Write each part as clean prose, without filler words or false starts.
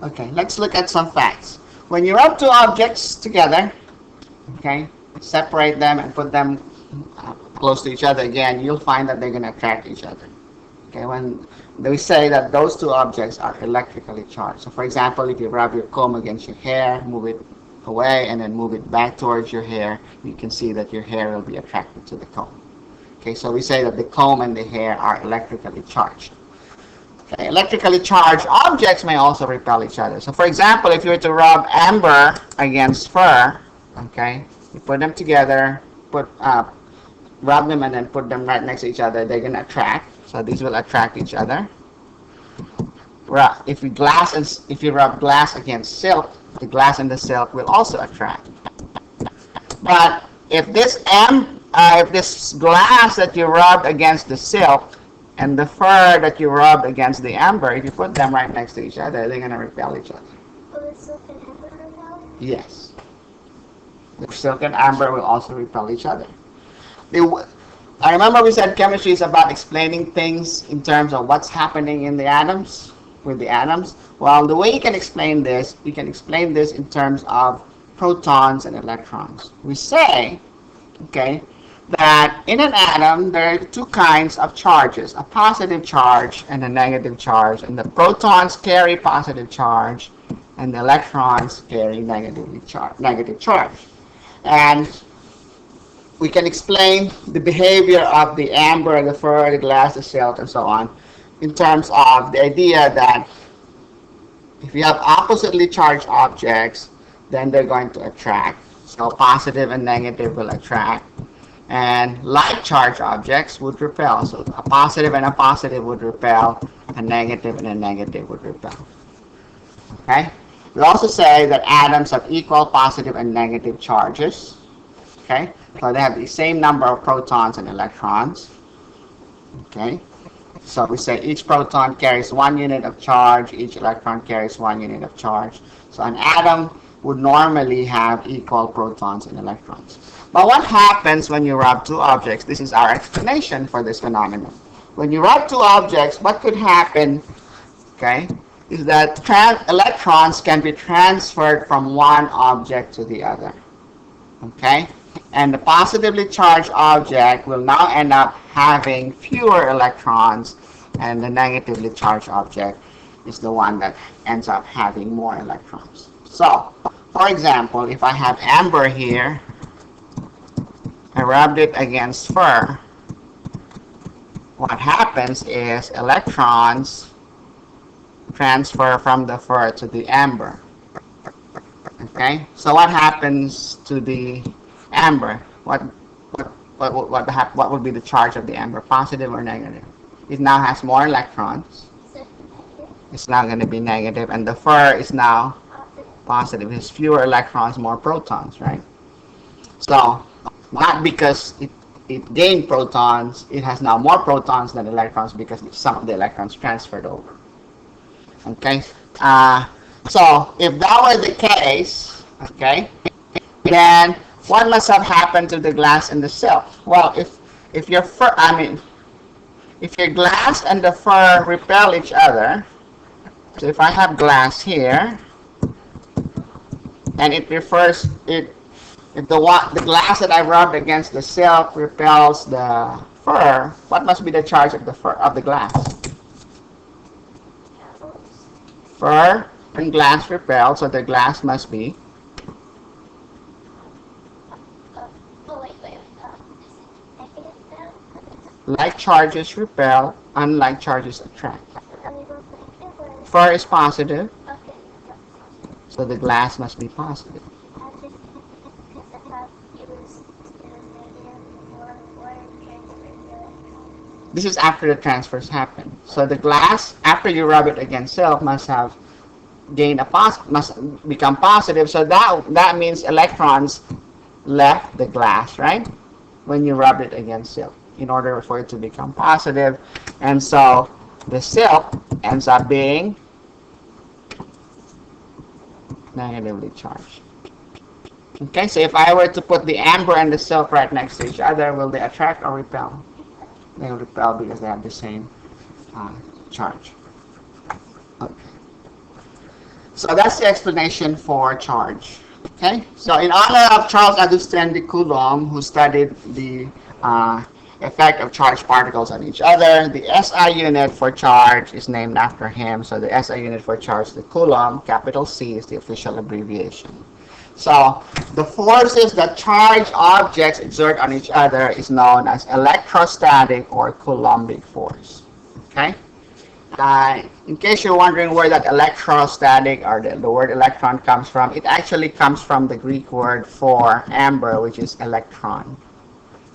Okay, let's look at some facts. When you rub two objects together, okay, separate them and put them close to each other again, you'll find that they're going to attract each other. Okay, when we say that those two objects are electrically charged. So for example, if you rub your comb against your hair, move it away and then move it back towards your hair, you can see that your hair will be attracted to the comb. Okay, so we say that the comb and the hair are electrically charged. Okay, electrically charged objects may also repel each other. So for example, if you were to rub amber against fur, okay, you put them together, rub them and then put them right next to each other, they're going to attract. So these will attract each other. If you rub glass against silk, the glass and the silk will also attract. But if this glass that you rubbed against the silk and the fur that you rubbed against the amber, if you put them right next to each other, they're going to repel each other. Will the silk and amber repel? Yes. The silk and amber will also repel each other. I remember we said chemistry is about explaining things in terms of what's happening in the atoms, with the atoms. Well, the way you can explain this in terms of protons and electrons. We say, okay, that in an atom there are two kinds of charges, a positive charge and a negative charge, and the protons carry positive charge and the electrons carry negative charge. And we can explain the behavior of the amber, the fur, the glass, the silk, and so on in terms of the idea that if you have oppositely charged objects, then they're going to attract. So positive and negative will attract. And like charged objects would repel. So a positive and a positive would repel, a negative and a negative would repel. Okay? We also say that atoms have equal positive and negative charges. Okay? So they have the same number of protons and electrons. Okay? So we say each proton carries 1 unit of charge, each electron carries 1 unit of charge. So an atom would normally have equal protons and electrons. But what happens when you rub two objects? This is our explanation for this phenomenon. When you rub two objects, what could happen, okay, is that electrons can be transferred from one object to the other. Okay? And the positively charged object will now end up having fewer electrons, and the negatively charged object is the one that ends up having more electrons. So, for example, if I have amber here, I rubbed it against fur, what happens is electrons transfer from the fur to the amber. Okay? So what happens to the amber? What would be the charge of the amber? Positive or negative? It now has more electrons. It's now going to be negative, and the fur is now positive. It has fewer electrons, more protons, right? So not because it gained protons, it has now more protons than electrons because some of the electrons transferred over. Okay? So if that were the case, okay, then what must have happened to the glass and the silk? Well, if your glass and the fur repel each other, so if I have glass here, and if the glass that I rubbed against the silk repels the fur, what must be the charge of the glass? Fur and glass repel, so the glass must be like charges repel, unlike charges attract. Fur is positive, so the glass must be positive. This is after the transfers happen. So the glass, after you rub it against silk, must become positive. So that means electrons left the glass, right? When you rub it against silk, in order for it to become positive. And so the silk ends up being negatively charged. Okay, so if I were to put the amber and the silk right next to each other, will they attract or repel? They will repel because they have the same charge. Okay. So that's the explanation for charge. Okay, so in honor of Charles Augustin de Coulomb, who studied the effect of charged particles on each other, the SI unit for charge is named after him. So the SI unit for charge, the Coulomb, capital C, is the official abbreviation. So the forces that charged objects exert on each other is known as electrostatic or Coulombic force. Okay. In case you're wondering where that electrostatic or the word electron comes from, it actually comes from the Greek word for amber, which is electron.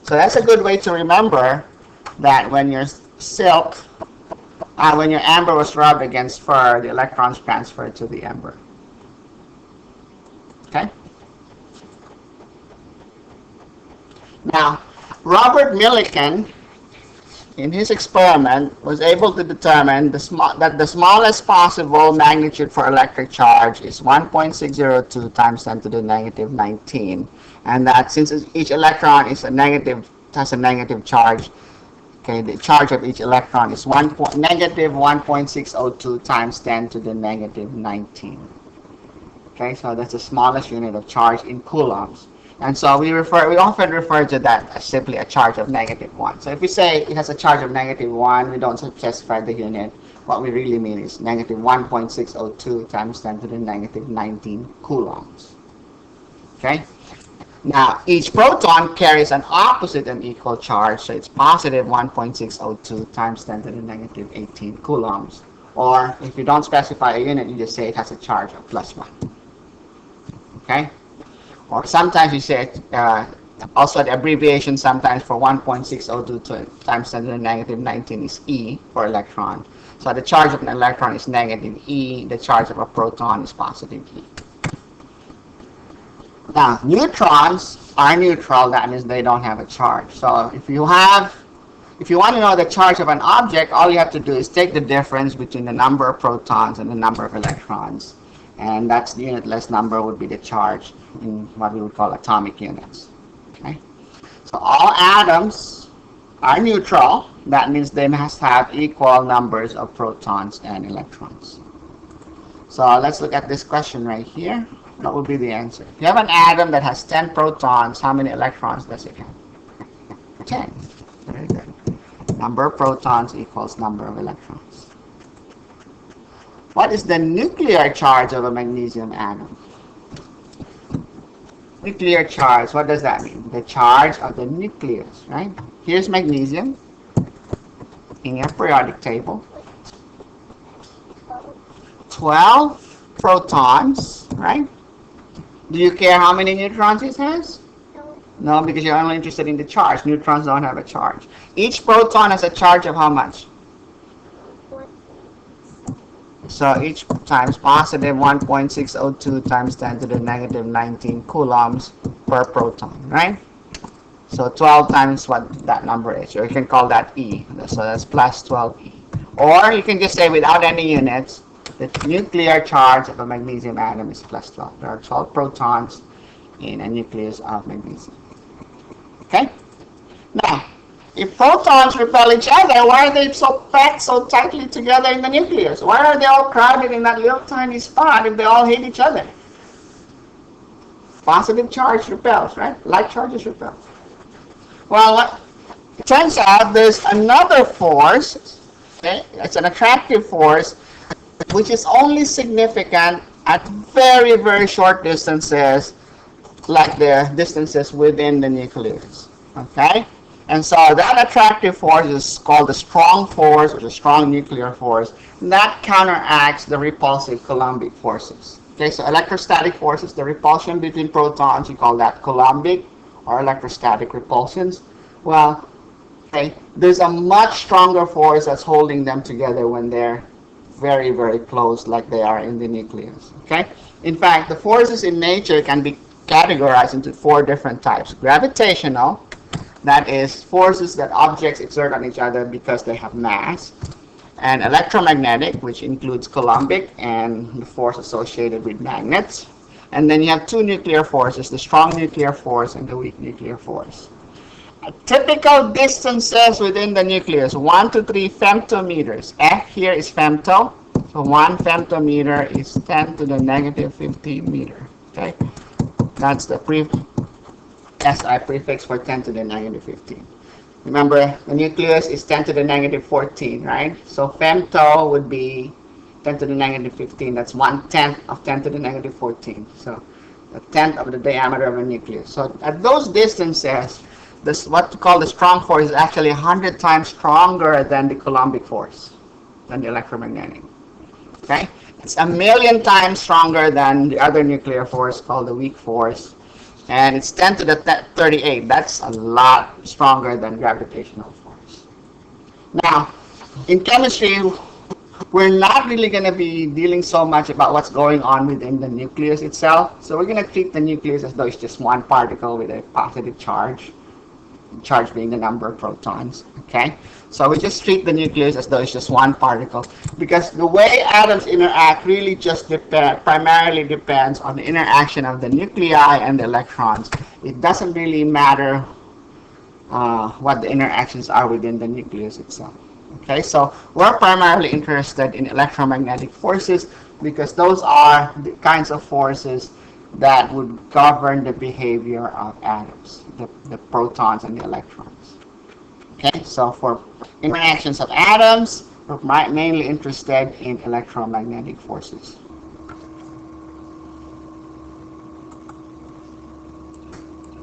So that's a good way to remember that when your silk, when your amber was rubbed against fur, the electrons transferred to the amber. Okay? Now, Robert Millikan, in his experiment, was able to determine that the smallest possible magnitude for electric charge is 1.602 times 10 to the negative 19, and that since each electron is has a negative charge, okay, the charge of each electron is negative 1.602 times 10 to the negative 19. Okay, so that's the smallest unit of charge in coulombs. And so we often refer to that as simply a charge of -1. So if we say it has a charge of -1, we don't specify the unit. What we really mean is negative 1.602 times 10 to the negative 19 coulombs. Okay? Now, each proton carries an opposite and equal charge, so it's positive 1.602 times 10 to the negative 18 coulombs. Or if you don't specify a unit, you just say it has a charge of +1. Okay? Or sometimes you say also the abbreviation sometimes for 1.602 times 10 to the negative 19 is E for electron. So the charge of an electron is negative E, the charge of a proton is positive E. Now, neutrons are neutral, that means they don't have a charge. So if you want to know the charge of an object, all you have to do is take the difference between the number of protons and the number of electrons. And that's the unitless number would be the charge in what we would call atomic units. Okay? So all atoms are neutral. That means they must have equal numbers of protons and electrons. So let's look at this question right here. What would be the answer? If you have an atom that has 10 protons, how many electrons does it have? 10. Very good. Number of protons equals number of electrons. What is the nuclear charge of a magnesium atom? Nuclear charge, what does that mean? The charge of the nucleus, right? Here's magnesium in your periodic table. 12 protons, right? Do you care how many neutrons it has? No, because you're only interested in the charge. Neutrons don't have a charge. Each proton has a charge of how much? So each times positive 1.602 times 10 to the negative 19 coulombs per proton, right? So 12 times what that number is. Or you can call that E. So that's plus 12E. Or you can just say without any units, the nuclear charge of a magnesium atom is plus 12. There are 12 protons in a nucleus of magnesium. Okay? Now, if protons repel each other, why are they so packed so tightly together in the nucleus? Why are they all crowded in that little tiny spot if they all hate each other? Positive charge repels, right? Like charges repel. Well, it turns out there's another force, okay? It's an attractive force, which is only significant at very, very short distances, like the distances within the nucleus, okay? And so that attractive force is called the strong force, or the strong nuclear force. And that counteracts the repulsive Coulombic forces. Okay, so electrostatic forces, the repulsion between protons, you call that Coulombic or electrostatic repulsions. Well, okay, there's a much stronger force that's holding them together when they're very, very close, like they are in the nucleus. Okay, in fact, the forces in nature can be categorized into 4 different types: gravitational. That is forces that objects exert on each other because they have mass. And electromagnetic, which includes Coulombic and the force associated with magnets. And then you have 2 nuclear forces, the strong nuclear force and the weak nuclear force. Typical distances within the nucleus, 1 to 3 femtometers. F here is femto. So 1 femtometer is 10 to the negative 15 meter. Okay, that's the SI prefix for 10 to the negative 15. Remember, the nucleus is 10 to the negative 14, right? So femto would be 10 to the negative 15. That's 1/10 of 10 to the negative 14. So a tenth of the diameter of a nucleus. So at those distances, this what we call the strong force is actually 100 times stronger than the Coulombic force, than the electromagnetic. Okay? It's a million times stronger than the other nuclear force called the weak force. And it's 10 to the 38. That's a lot stronger than gravitational force. Now, in chemistry, we're not really going to be dealing so much about what's going on within the nucleus itself. So we're going to treat the nucleus as though it's just one particle with a positive charge being the number of protons. Okay? So we just treat the nucleus as though it's just one particle, because the way atoms interact really just primarily depends on the interaction of the nuclei and the electrons. It doesn't really matter what the interactions are within the nucleus itself. Okay, so we're primarily interested in electromagnetic forces because those are the kinds of forces that would govern the behavior of atoms, the protons and the electrons. Okay, so for interactions of atoms, we're mainly interested in electromagnetic forces.